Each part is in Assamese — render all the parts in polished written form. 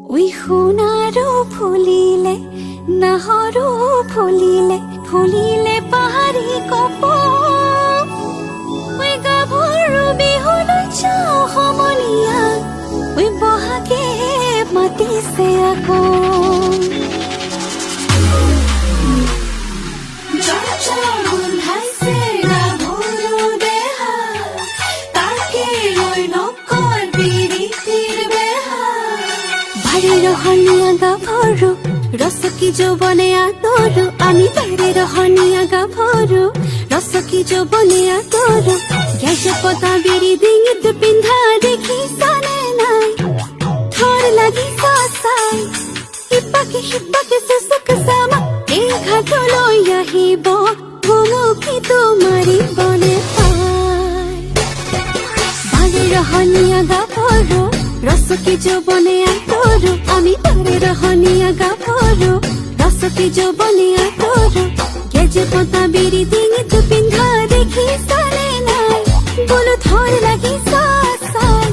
সোণাৰো ফুলিলে নাহৰো ফুলিলে ফুলিলে পাহাৰী কপৌ গাভৰু বিহুলৈ যাওঁ সমনীয়া বহাগে মাতিছে আকৌ ৰহনীয়া গাভৰু ৰসকি যৌৱনে আদৰো আমি বাৰে ৰহনীয়া গাভৰু ৰসকি যৌৱনে আদৰো গেজপতা বিৰি ডিঙিত পিন্ধা দেখিছানে নাই থৰ লাগিছা চাই ইপাকে সিপাকে চুচুক চামা এই ঘাটলৈ আহিব ভুমুকি তোমাৰি বনে পাই বাৰে ৰহনীয়া গাভৰু ৰসকি যৌৱনে আদৰো আমি বাৰে ৰহনীয়া গাভৰু ৰসকি যৌৱনে আদৰো গেজপতা বিৰি ডিঙিত পিন্ধা দেখিছানে নাই বোলো থৰ লাগিছা চাই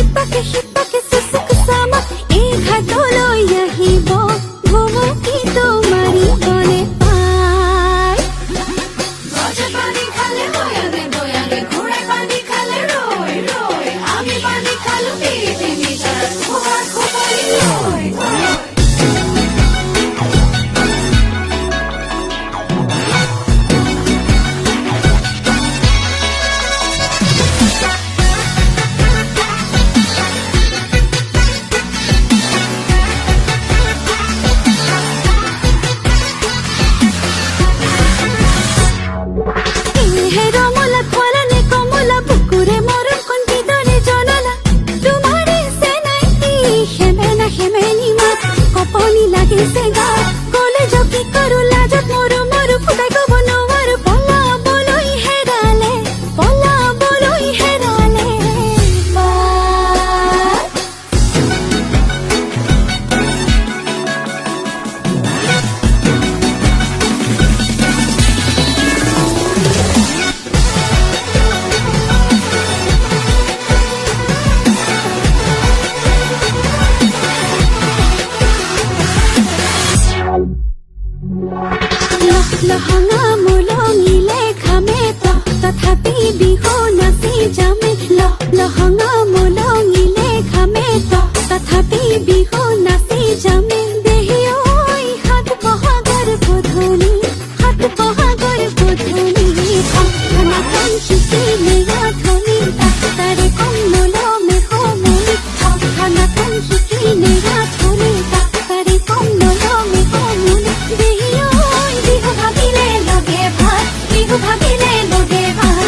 ইপাকে সিপাকে চুচুক চামা এই ঘাটলৈ আহিব ভুমুকি তোমাৰি বনে পাই পানী খালে বয়াগে বয়াগে ঘোঁৰাই পানী খালে ৰৈ ৰৈ আমি পানী খালো লহঙা মোলঙিলে ঘামে তথাপি বিহু নাচি যামে লহঙা মোলঙিলে ঘামে তথাপি বিহু নাচি যামে দেহি ঐ হাত বহাগৰ গধূলি খানাখন শিকিলে ৰাধনি তাৰে কম নলমে সমলি খানাখন শিকিলে ৰাধনি তাৰে কম নলমে সমলি দেহি বিহু ভাবিলে লগে ভাত